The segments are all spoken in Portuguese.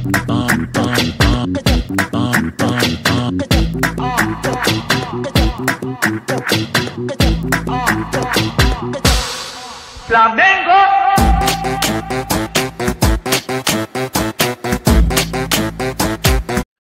Flamengo!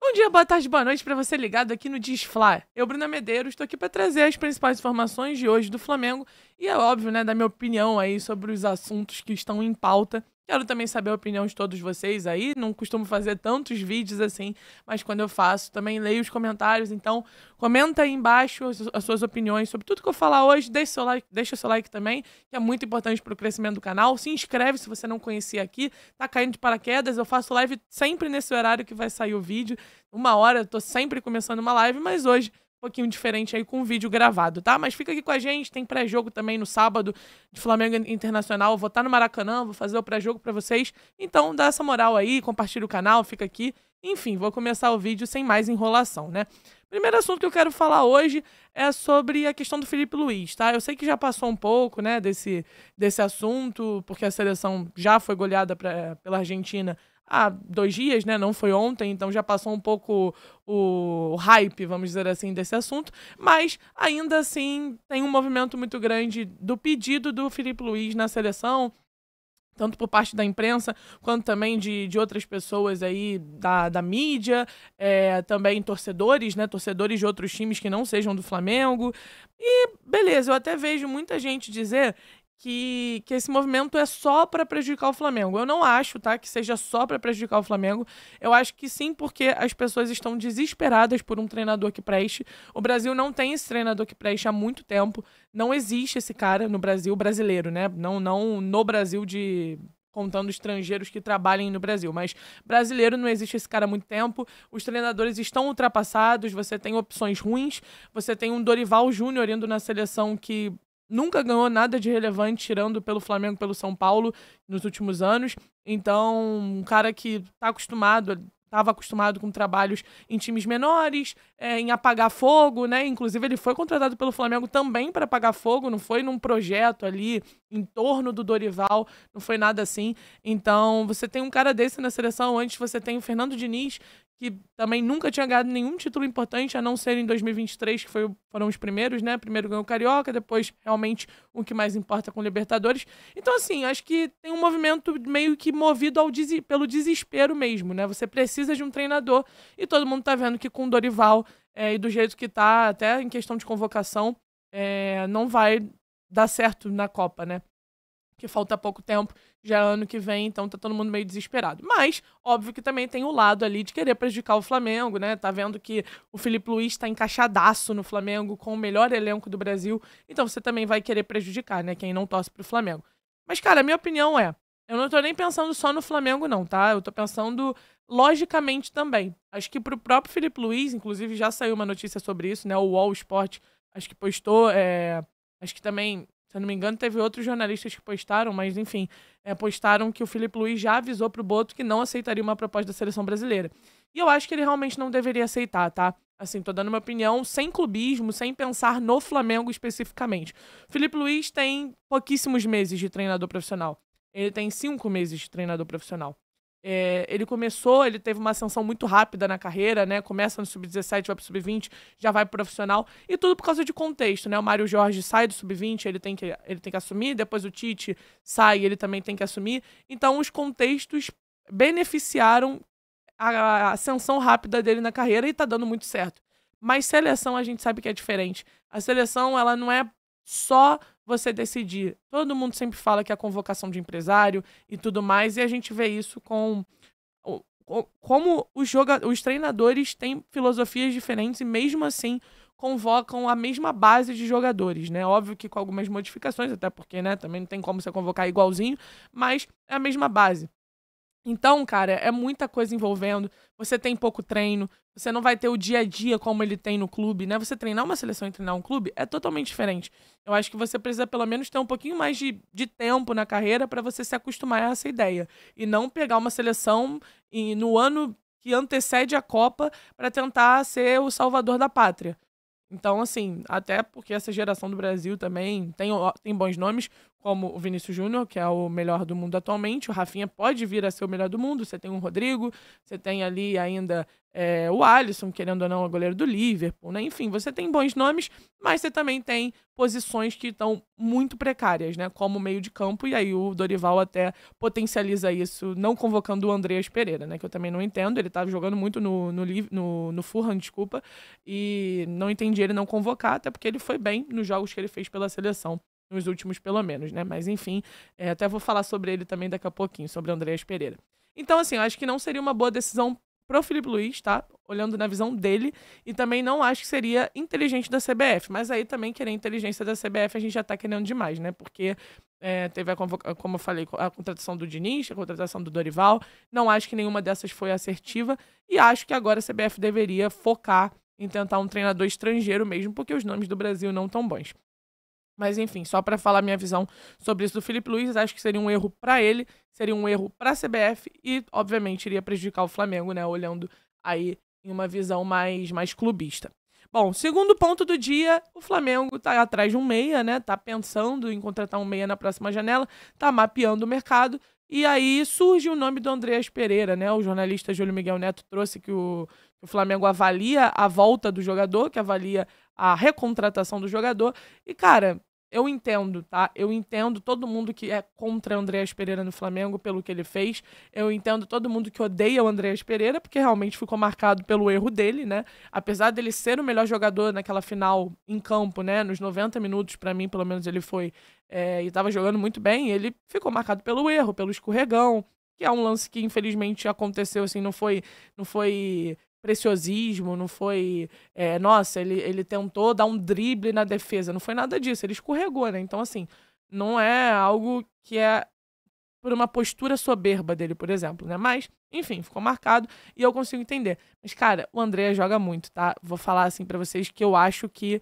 Bom dia, boa tarde, boa noite para você ligado aqui no Desfla. Eu, Bruna Medeiros, estou aqui para trazer as principais informações de hoje do Flamengo e é óbvio, né, da minha opinião aí sobre os assuntos que estão em pauta. Quero também saber a opinião de todos vocês aí, não costumo fazer tantos vídeos assim, mas quando eu faço também leio os comentários, então comenta aí embaixo as suas opiniões sobre tudo que eu falar hoje, deixa seu like também, que é muito importante para o crescimento do canal, se inscreve se você não conhecia aqui, tá caindo de paraquedas, eu faço live sempre nesse horário que vai sair o vídeo, 1h, eu tô sempre começando uma live, mas hoje um pouquinho diferente aí com o vídeo gravado, tá? Mas fica aqui com a gente, tem pré-jogo também no sábado de Flamengo Internacional, vou estar no Maracanã, vou fazer o pré-jogo pra vocês, então dá essa moral aí, compartilha o canal, fica aqui, enfim, vou começar o vídeo sem mais enrolação, né? Primeiro assunto que eu quero falar hoje é sobre a questão do Filipe Luís, tá? Eu sei que já passou um pouco, né, desse assunto, porque a seleção já foi goleada pela Argentina há 2 dias, né? Não foi ontem, então já passou um pouco o hype, vamos dizer assim, desse assunto. Mas, ainda assim, tem um movimento muito grande do pedido do Filipe Luís na seleção, tanto por parte da imprensa, quanto também de outras pessoas aí da mídia, também torcedores, né? Torcedores de outros times que não sejam do Flamengo. E, beleza, eu até vejo muita gente dizer que esse movimento é só para prejudicar o Flamengo. Eu não acho, tá, que seja só para prejudicar o Flamengo. Eu acho que sim, porque as pessoas estão desesperadas por um treinador que preste. O Brasil não tem esse treinador que preste há muito tempo. Não existe esse cara no Brasil, brasileiro, né? Não no Brasil contando estrangeiros que trabalhem no Brasil, mas brasileiro não existe esse cara há muito tempo, os treinadores estão ultrapassados, você tem opções ruins, você tem um Dorival Júnior indo na seleção que nunca ganhou nada de relevante, tirando pelo Flamengo, pelo São Paulo, nos últimos anos. Então, um cara que estava acostumado com trabalhos em times menores, em apagar fogo, né? Inclusive, ele foi contratado pelo Flamengo também para apagar fogo, não foi num projeto ali em torno do Dorival, não foi nada assim. Então, você tem um cara desse na seleção, antes você tem o Fernando Diniz, que também nunca tinha ganhado nenhum título importante, a não ser em 2023, que foram os primeiros, né? Primeiro ganhou o Carioca, depois realmente o que mais importa com o Libertadores. Então, assim, acho que tem um movimento meio que movido pelo desespero mesmo, né? Você precisa de um treinador e todo mundo tá vendo que com o Dorival e do jeito que tá, até em questão de convocação, não vai dar certo na Copa, né? Que falta pouco tempo, já é ano que vem, então tá todo mundo meio desesperado. Mas, óbvio que também tem o lado ali de querer prejudicar o Flamengo, né? Tá vendo que o Filipe Luís tá encaixadaço no Flamengo, com o melhor elenco do Brasil, então você também vai querer prejudicar, né? Quem não torce pro Flamengo. Mas, cara, a minha opinião eu não tô nem pensando só no Flamengo não, tá? Eu tô pensando logicamente também. Acho que pro próprio Filipe Luís, inclusive já saiu uma notícia sobre isso, né? O UOL Sport, acho que postou, acho que também, se eu não me engano, teve outros jornalistas que postaram, mas enfim, postaram que o Filipe Luís já avisou pro Boto que não aceitaria uma proposta da seleção brasileira. E eu acho que ele realmente não deveria aceitar, tá? Assim, tô dando uma opinião sem clubismo, sem pensar no Flamengo especificamente. O Filipe Luís tem pouquíssimos meses de treinador profissional. Ele tem 5 meses de treinador profissional. Ele teve uma ascensão muito rápida na carreira, né? Começa no Sub-17, vai pro Sub-20, já vai pro profissional. E tudo por causa de contexto, né? O Mário Jorge sai do Sub-20, ele tem que assumir. Depois o Tite sai, ele também tem que assumir. Então, os contextos beneficiaram a ascensão rápida dele na carreira e tá dando muito certo. Mas seleção, a gente sabe que é diferente. A seleção, ela não é só você decidir. Todo mundo sempre fala que é a convocação de empresário e tudo mais, e a gente vê isso com como os treinadores têm filosofias diferentes e mesmo assim convocam a mesma base de jogadores, né? Óbvio que com algumas modificações, até porque, né, também não tem como você convocar igualzinho, mas é a mesma base. Então, cara, é muita coisa envolvendo. Você tem pouco treino, você não vai ter o dia a dia como ele tem no clube, né? Você treinar uma seleção e treinar um clube é totalmente diferente. Eu acho que você precisa pelo menos ter um pouquinho mais de tempo na carreira para você se acostumar a essa ideia. E não pegar uma seleção no ano que antecede a Copa para tentar ser o salvador da pátria. Então, assim, até porque essa geração do Brasil também tem bons nomes, como o Vinícius Júnior, que é o melhor do mundo atualmente. O Rafinha pode vir a ser o melhor do mundo. Você tem o Rodrigo, você tem ali ainda o Alisson, querendo ou não, é goleiro do Liverpool, né? Enfim, você tem bons nomes, mas você também tem posições que estão muito precárias, né? Como o meio de campo, e aí o Dorival até potencializa isso, não convocando o Andreas Pereira, né? Que eu também não entendo. Ele estava jogando muito no Fulham, desculpa, e não entendi ele não convocar, até porque ele foi bem nos jogos que ele fez pela seleção. Nos últimos, pelo menos, né? Mas, enfim, até vou falar sobre ele também daqui a pouquinho, sobre o Andreas Pereira. Então, assim, eu acho que não seria uma boa decisão pro Filipe Luís, tá? Olhando na visão dele. E também não acho que seria inteligente da CBF. Mas aí também querer inteligência da CBF a gente já tá querendo demais, né? Porque teve, como eu falei, a contratação do Diniz, a contratação do Dorival. Não acho que nenhuma dessas foi assertiva. E acho que agora a CBF deveria focar em tentar um treinador estrangeiro mesmo, porque os nomes do Brasil não tão bons. Mas, enfim, só para falar minha visão sobre isso do Filipe Luís, acho que seria um erro para ele, seria um erro para a CBF e, obviamente, iria prejudicar o Flamengo, né? Olhando aí em uma visão mais clubista. Bom, segundo ponto do dia, o Flamengo tá atrás de um meia, né? Tá pensando em contratar um meia na próxima janela, tá mapeando o mercado. E aí surge o nome do Andreas Pereira, né? O jornalista Júlio Miguel Neto trouxe que o Flamengo avalia a volta do jogador, que avalia a recontratação do jogador. E, cara, eu entendo, tá? Eu entendo todo mundo que é contra o Andreas Pereira no Flamengo pelo que ele fez. Eu entendo todo mundo que odeia o Andreas Pereira, porque realmente ficou marcado pelo erro dele, né? Apesar dele ser o melhor jogador naquela final em campo, né? Nos 90 minutos, pra mim, pelo menos, ele foi. E tava jogando muito bem. Ele ficou marcado pelo erro, pelo escorregão, que é um lance que, infelizmente, aconteceu, assim, não foi preciosismo, não foi... nossa, ele tentou dar um drible na defesa. Não foi nada disso, ele escorregou, né? Então, assim, não é algo que é por uma postura soberba dele, por exemplo, né? Mas, enfim, ficou marcado e eu consigo entender. Mas, cara, o André joga muito, tá? Vou falar, assim, pra vocês que eu acho que...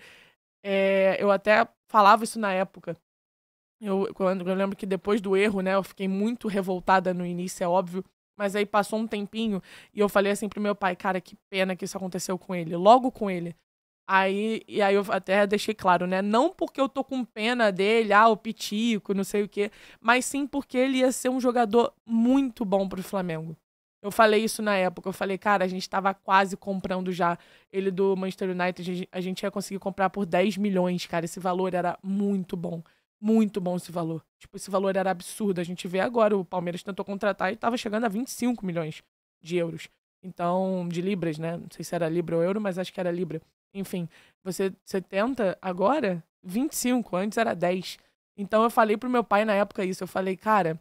eu até falava isso na época. Eu lembro que depois do erro, né? Eu fiquei muito revoltada no início, é óbvio. Mas aí passou um tempinho e eu falei assim pro meu pai, cara, que pena que isso aconteceu com ele, logo com ele. E aí eu até deixei claro, né? Não porque eu tô com pena dele, o Pitico, não sei o quê, mas sim porque ele ia ser um jogador muito bom pro Flamengo. Eu falei isso na época, eu falei, cara, a gente tava quase comprando já ele do Manchester United, a gente ia conseguir comprar por 10 milhões, cara, esse valor era muito bom. Muito bom esse valor. Tipo, esse valor era absurdo. A gente vê agora, o Palmeiras tentou contratar e tava chegando a 25 milhões de euros. Então, de libras, né? Não sei se era libra ou euro, mas acho que era libra. Enfim, você tenta agora 25, antes era 10. Então eu falei pro meu pai na época isso. Eu falei, cara,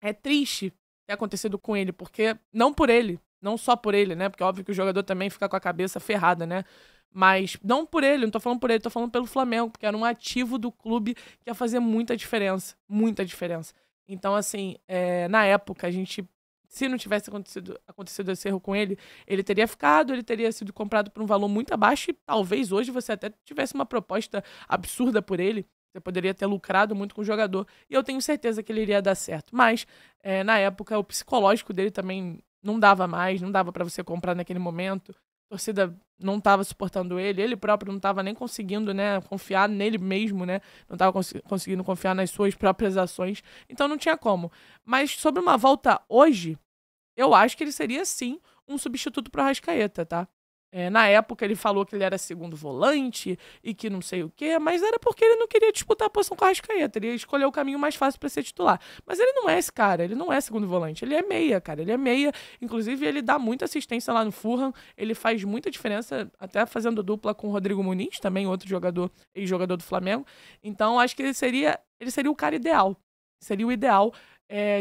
é triste ter acontecido com ele, porque não por ele, não só por ele, né? Porque óbvio que o jogador também fica com a cabeça ferrada, né? Mas não por ele, não tô falando por ele, tô falando pelo Flamengo, porque era um ativo do clube que ia fazer muita diferença. Muita diferença. Então, assim, na época, a gente, se não tivesse acontecido esse erro com ele, ele teria ficado, ele teria sido comprado por um valor muito abaixo e talvez hoje você até tivesse uma proposta absurda por ele. Você poderia ter lucrado muito com o jogador. E eu tenho certeza que ele iria dar certo. Mas, na época, o psicológico dele também não dava mais, não dava pra você comprar naquele momento. A torcida não estava suportando ele próprio não estava nem conseguindo, né, confiar nele mesmo, né, não estava conseguindo confiar nas suas próprias ações, então não tinha como. Mas sobre uma volta hoje, eu acho que ele seria, sim, um substituto para o Arrascaeta, tá? Na época ele falou que ele era segundo volante e que não sei o quê, mas era porque ele não queria disputar a posição com o Arrascaeta, ele ia escolher o caminho mais fácil para ser titular. Mas ele não é esse cara, ele não é segundo volante, ele é meia, cara, ele é meia, inclusive ele dá muita assistência lá no Fulham, ele faz muita diferença, até fazendo dupla com o Rodrigo Muniz, também outro jogador, ex-jogador do Flamengo, então acho que ele seria o cara ideal, seria o ideal,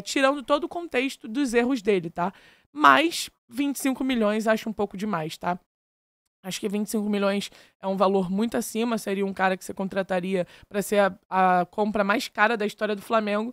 tirando todo o contexto dos erros dele, tá? Mas 25 milhões acho um pouco demais, tá? Acho que 25 milhões é um valor muito acima, seria um cara que você contrataria para ser a compra mais cara da história do Flamengo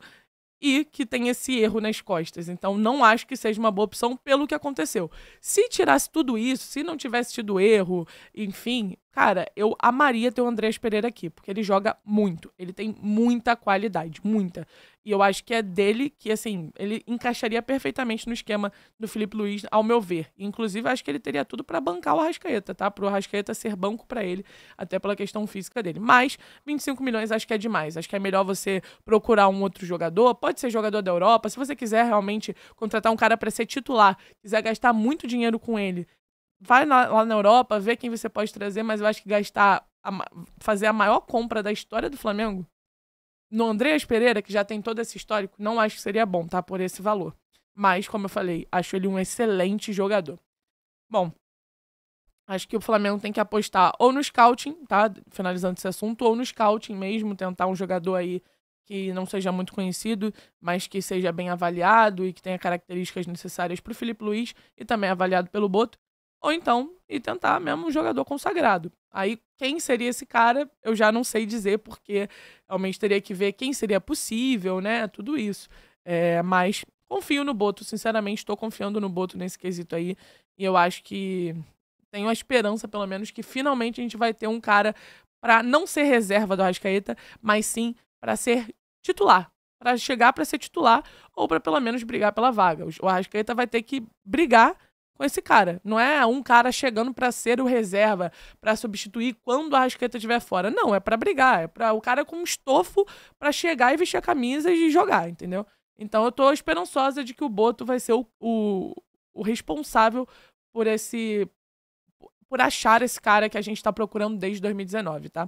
e que tem esse erro nas costas. Então, não acho que seja uma boa opção pelo que aconteceu. Se tirasse tudo isso, se não tivesse tido erro, enfim, cara, eu amaria ter o Andreas Pereira aqui, porque ele joga muito. Ele tem muita qualidade, muita. E eu acho que é dele que, assim, ele encaixaria perfeitamente no esquema do Filipe Luís, ao meu ver. Inclusive, acho que ele teria tudo pra bancar o Arrascaeta, tá? Pro Arrascaeta ser banco pra ele, até pela questão física dele. Mas 25 milhões acho que é demais. Acho que é melhor você procurar um outro jogador. Pode ser jogador da Europa. Se você quiser realmente contratar um cara pra ser titular, quiser gastar muito dinheiro com ele, vai lá na Europa, vê quem você pode trazer, mas eu acho que fazer a maior compra da história do Flamengo no Andreas Pereira, que já tem todo esse histórico, não acho que seria bom, tá? Por esse valor. Mas, como eu falei, acho ele um excelente jogador. Bom, acho que o Flamengo tem que apostar ou no scouting, tá? Finalizando esse assunto, ou no scouting mesmo, tentar um jogador aí que não seja muito conhecido, mas que seja bem avaliado e que tenha características necessárias para o Filipe Luís e também avaliado pelo Boto. Ou então, e tentar mesmo um jogador consagrado. Aí, quem seria esse cara, eu já não sei dizer, porque realmente teria que ver quem seria possível, né? Tudo isso. Mas confio no Boto, sinceramente, estou confiando no Boto nesse quesito aí. E eu acho que tenho a esperança, pelo menos, que finalmente a gente vai ter um cara para não ser reserva do Arrascaeta, mas sim para ser titular. Para chegar para ser titular ou para pelo menos brigar pela vaga. O Arrascaeta vai ter que brigar com esse cara. Não é um cara chegando pra ser o reserva, pra substituir quando a Arrascaeta estiver fora. Não, é pra brigar. É pra o cara com estofo pra chegar e vestir a camisa e jogar, entendeu? Então eu tô esperançosa de que o Boto vai ser o responsável por achar esse cara que a gente tá procurando desde 2019, tá?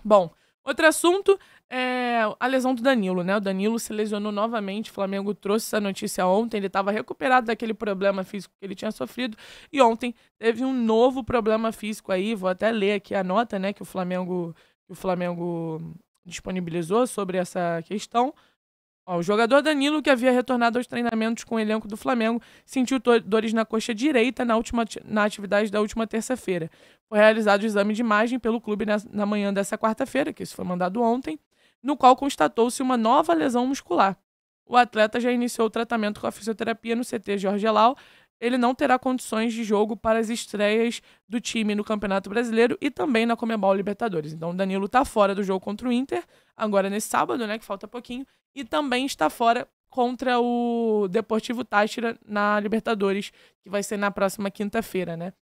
Bom, outro assunto é a lesão do Danilo, né? O Danilo se lesionou novamente, o Flamengo trouxe essa notícia ontem, ele estava recuperado daquele problema físico que ele tinha sofrido, e ontem teve um novo problema físico aí, vou até ler aqui a nota, né, que o Flamengo disponibilizou sobre essa questão. Ó, o jogador Danilo, que havia retornado aos treinamentos com o elenco do Flamengo, sentiu dores na coxa direita na atividade da última terça-feira. Foi realizado o exame de imagem pelo clube na manhã dessa quarta-feira, que isso foi mandado ontem, no qual constatou-se uma nova lesão muscular. O atleta já iniciou o tratamento com a fisioterapia no CT Jorge Elal. Ele não terá condições de jogo para as estreias do time no Campeonato Brasileiro e também na Conmebol Libertadores. Então o Danilo está fora do jogo contra o Inter, agora nesse sábado, né, que falta pouquinho, e também está fora contra o Deportivo Táchira na Libertadores, que vai ser na próxima quinta-feira, né?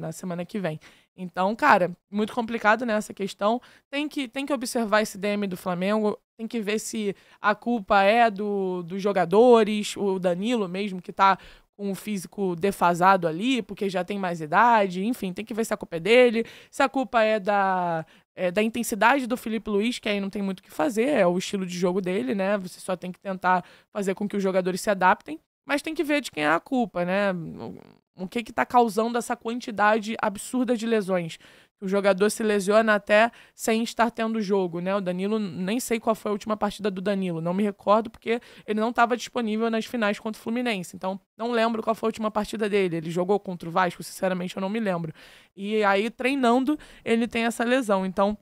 Na semana que vem. Então, cara, muito complicado nessa questão. Tem que observar esse DM do Flamengo, tem que ver se a culpa é dos jogadores, o Danilo mesmo, que tá com o físico defasado ali, porque já tem mais idade, enfim, tem que ver se a culpa é dele, se a culpa é da intensidade do Filipe Luís, que aí não tem muito o que fazer, é o estilo de jogo dele, né? Você só tem que tentar fazer com que os jogadores se adaptem, mas tem que ver de quem é a culpa, né? O que tá causando essa quantidade absurda de lesões. O jogador se lesiona até sem estar tendo jogo, né? O Danilo, nem sei qual foi a última partida do Danilo, não me recordo porque ele não estava disponível nas finais contra o Fluminense, então não lembro qual foi a última partida dele. Ele jogou contra o Vasco, sinceramente eu não me lembro. E aí, treinando, ele tem essa lesão, então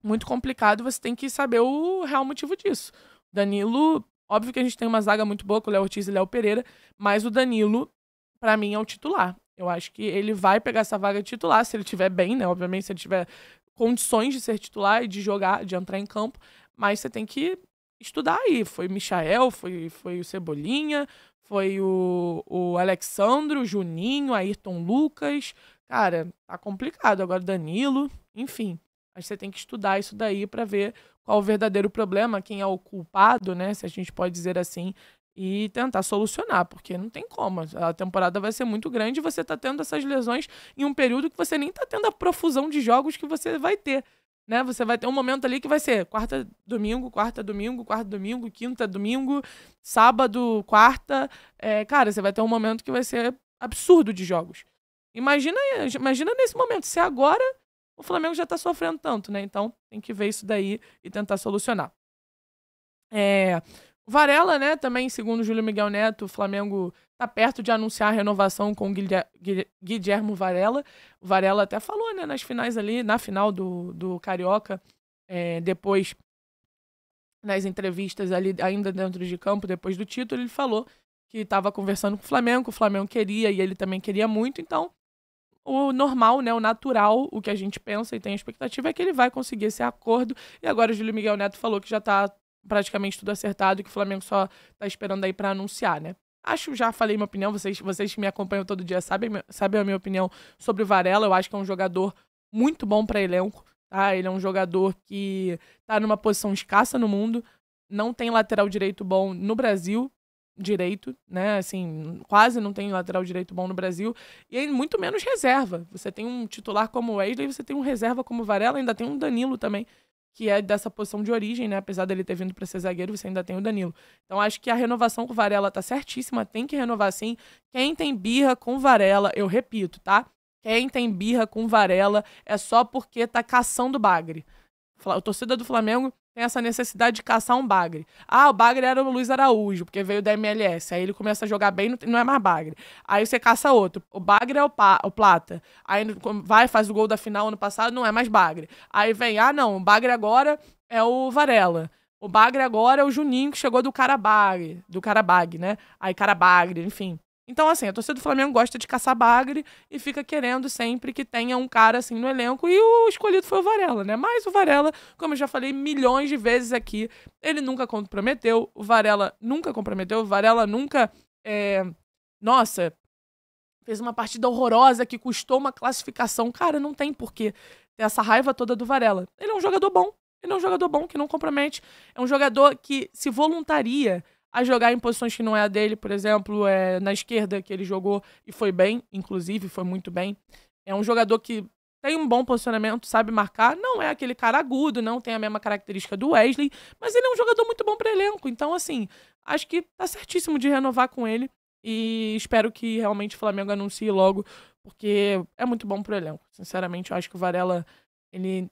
muito complicado, você tem que saber o real motivo disso. Danilo, óbvio que a gente tem uma zaga muito boa com o Léo Ortiz e Léo Pereira, mas o Danilo, pra mim, é o titular. Eu acho que ele vai pegar essa vaga de titular, se ele estiver bem, né? Obviamente, se ele tiver condições de ser titular e de jogar, de entrar em campo. Mas você tem que estudar aí. Foi o Michael, foi o Cebolinha, foi o Alexandro, o Juninho, Ayrton Lucas. Cara, tá complicado. Agora Danilo, enfim. Mas você tem que estudar isso daí pra ver qual o verdadeiro problema, quem é o culpado, né? Se a gente pode dizer assim, e tentar solucionar, porque não tem como. A temporada vai ser muito grande e você tá tendo essas lesões em um período que você nem tá tendo a profusão de jogos que você vai ter, né? Você vai ter um momento ali que vai ser quarta, domingo, quinta, domingo, sábado, quarta. Cara, você vai ter um momento que vai ser absurdo de jogos. Imagina nesse momento, se agora o Flamengo já tá sofrendo tanto, né? Então tem que ver isso daí e tentar solucionar. Varela, né, também, segundo Júlio Miguel Neto, o Flamengo tá perto de anunciar a renovação com o Guilhermo Varela. O Varela até falou, né, nas finais ali, na final do Carioca, depois, nas entrevistas ali, ainda dentro de campo, depois do título, ele falou que estava conversando com o Flamengo queria e ele também queria muito, então o normal, né, o natural, o que a gente pensa e tem a expectativa é que ele vai conseguir esse acordo, e agora o Júlio Miguel Neto falou que já tá praticamente tudo acertado, que o Flamengo só tá esperando aí pra anunciar, né? Já falei minha opinião, vocês que me acompanham todo dia sabem a minha opinião sobre o Varela. Eu acho que é um jogador muito bom para elenco, tá? Ele é um jogador que tá numa posição escassa no mundo, não tem lateral direito bom no Brasil, direito, né? Assim, quase não tem lateral direito bom no Brasil, e aí muito menos reserva. Você tem um titular como o Wesley, você tem um reserva como o Varela, ainda tem um Danilo também, que é dessa posição de origem, né? Apesar dele ter vindo para ser zagueiro, você ainda tem o Danilo. Então acho que a renovação com o Varela tá certíssima, tem que renovar sim. Quem tem birra com o Varela, eu repito, tá? Quem tem birra com o Varela é só porque tá caçando bagre. O torcedor do Flamengo tem essa necessidade de caçar um bagre. O bagre era o Luiz Araújo, porque veio da MLS. Aí ele começa a jogar bem, não é mais bagre. Aí você caça outro. O bagre é o Plata. Aí faz o gol da final ano passado, não é mais bagre. Aí vem, não, o bagre agora é o Varela. O bagre agora é o Juninho, que chegou do Carabag, né? Aí Carabagre, enfim. Então, assim, a torcida do Flamengo gosta de caçar bagre e fica querendo sempre que tenha um cara assim no elenco, e o escolhido foi o Varela, né? Mas o Varela, como eu já falei milhões de vezes aqui, ele nunca comprometeu, o Varela nunca comprometeu, o Varela nunca, nossa, fez uma partida horrorosa que custou uma classificação. Cara, não tem porquê ter essa raiva toda do Varela. Ele é um jogador bom, que não compromete, é um jogador que se voluntaria a jogar em posições que não é a dele, por exemplo, na esquerda, que ele jogou e foi bem, inclusive, foi muito bem. É um jogador que tem um bom posicionamento, sabe marcar, não é aquele cara agudo, não tem a mesma característica do Wesley, mas ele é um jogador muito bom para elenco. Então, assim, acho que tá certíssimo de renovar com ele e espero que realmente o Flamengo anuncie logo, porque é muito bom pro elenco. Sinceramente, eu acho que o Varela, ele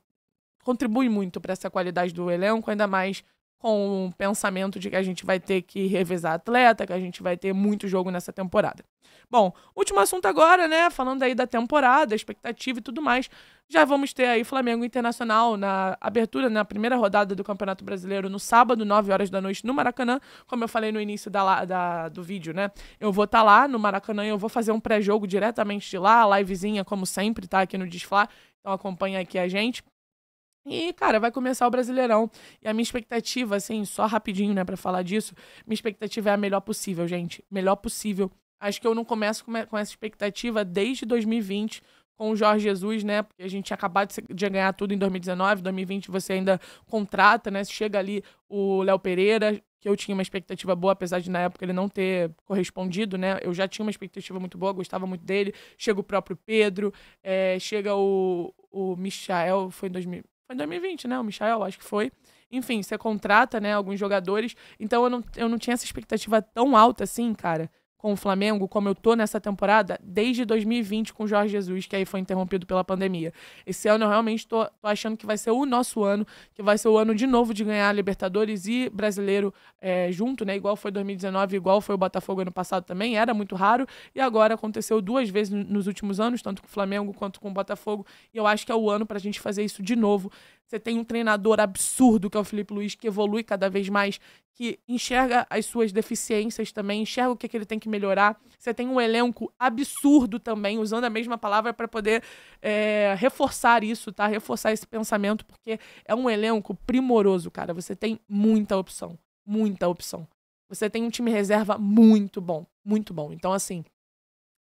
contribui muito para essa qualidade do elenco, ainda mais com o pensamento de que a gente vai ter que revezar atleta, que a gente vai ter muito jogo nessa temporada. Bom, último assunto agora, né? Falando aí da temporada, expectativa e tudo mais. Já vamos ter aí Flamengo Internacional na abertura, na primeira rodada do Campeonato Brasileiro, no sábado, 9 horas da noite, no Maracanã. Como eu falei no início do vídeo, né? Eu vou estar lá no Maracanã e eu vou fazer um pré-jogo diretamente de lá, livezinha, como sempre, tá? Aqui no Desfla. Então acompanha aqui a gente. E, cara, vai começar o Brasileirão. E a minha expectativa, assim, só rapidinho, né, pra falar disso, minha expectativa é a melhor possível, gente. Melhor possível. Acho que eu não começo com essa expectativa desde 2020, com o Jorge Jesus, né, porque a gente tinha acabado de ganhar tudo em 2019, 2020 você ainda contrata, né, chega ali o Léo Pereira, que eu tinha uma expectativa boa, apesar de na época ele não ter correspondido, né, eu já tinha uma expectativa muito boa, gostava muito dele, chega o próprio Pedro, chega o Michael, foi em 2020, né? O Michael, acho que foi. Enfim, você contrata, né, alguns jogadores. Então eu não tinha essa expectativa tão alta assim, cara, com o Flamengo, como eu tô nessa temporada, desde 2020 com o Jorge Jesus, que aí foi interrompido pela pandemia. Esse ano eu realmente tô achando que vai ser o nosso ano, que vai ser o ano de novo de ganhar Libertadores e Brasileiro junto, né? Igual foi 2019, igual foi o Botafogo ano passado também, era muito raro, e agora aconteceu 2 vezes nos últimos anos, tanto com o Flamengo quanto com o Botafogo, e eu acho que é o ano pra gente fazer isso de novo. Você tem um treinador absurdo, que é o Felipe Luiz, que evolui cada vez mais, que enxerga as suas deficiências também, enxerga o que ele tem que melhorar. Você tem um elenco absurdo também, usando a mesma palavra para poder reforçar isso, tá? Reforçar esse pensamento, porque é um elenco primoroso, cara. Você tem muita opção, muita opção. Você tem um time reserva muito bom, muito bom. Então, assim,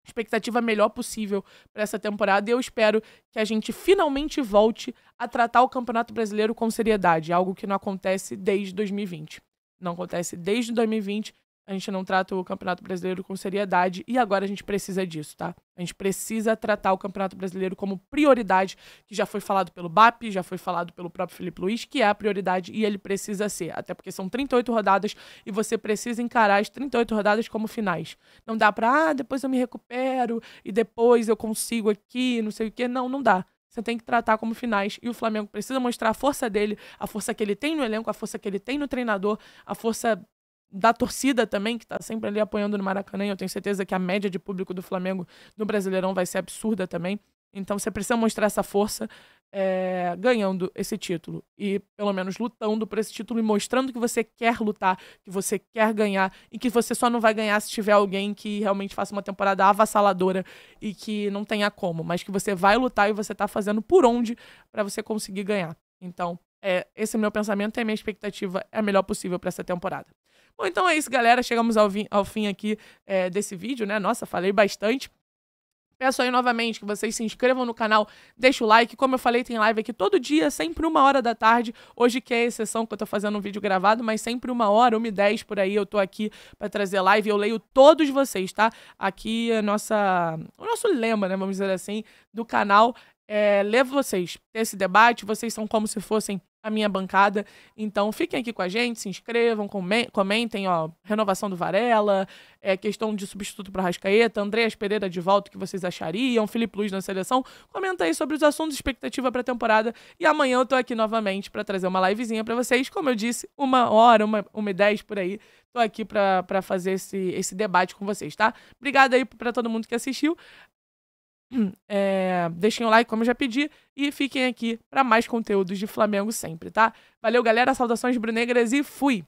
expectativa melhor possível para essa temporada, e eu espero que a gente finalmente volte a tratar o Campeonato Brasileiro com seriedade, algo que não acontece desde 2020. Não acontece desde 2020, a gente não trata o Campeonato Brasileiro com seriedade, e agora a gente precisa disso, tá? A gente precisa tratar o Campeonato Brasileiro como prioridade, que já foi falado pelo BAP, já foi falado pelo próprio Felipe Luiz, que é a prioridade e ele precisa ser, até porque são 38 rodadas e você precisa encarar as 38 rodadas como finais. Não dá pra, depois eu me recupero e depois eu consigo aqui, não sei o quê. Não, não dá. Você tem que tratar como finais, e o Flamengo precisa mostrar a força dele, a força que ele tem no elenco, a força que ele tem no treinador, a força da torcida também, que tá sempre ali apoiando no Maracanã. Eu tenho certeza que a média de público do Flamengo no Brasileirão vai ser absurda também. Então você precisa mostrar essa força ganhando esse título. E pelo menos lutando por esse título e mostrando que você quer lutar, que você quer ganhar, e que você só não vai ganhar se tiver alguém que realmente faça uma temporada avassaladora e que não tenha como, mas que você vai lutar e você tá fazendo por onde para você conseguir ganhar. Então, Esse é o meu pensamento e a minha expectativa é a melhor possível para essa temporada. Bom, então é isso, galera. Chegamos ao fim aqui desse vídeo, né? Nossa, falei bastante. Peço aí novamente que vocês se inscrevam no canal, deixem o like. Como eu falei, tem live aqui todo dia, sempre 1h da tarde. Hoje que é exceção, que eu tô fazendo um vídeo gravado, mas sempre 1h, 1h10 por aí, eu tô aqui pra trazer live. Eu leio todos vocês, tá? Aqui o nosso lema, né, vamos dizer assim, do canal levo vocês esse debate. Vocês são como se fossem a minha bancada. Então fiquem aqui com a gente, se inscrevam, comentem, ó, renovação do Varela, questão de substituto para Arrascaeta, Andreas Pereira de volta, o que vocês achariam, Felipe Luiz na seleção. Comenta aí sobre os assuntos, expectativa para a temporada. E amanhã eu tô aqui novamente para trazer uma livezinha para vocês. Como eu disse, 1h, 1h10 por aí. Tô aqui para fazer esse debate com vocês, tá? Obrigada aí para todo mundo que assistiu. Deixem o like, como eu já pedi, e fiquem aqui para mais conteúdos de Flamengo sempre, tá? Valeu, galera, saudações brunegras e fui!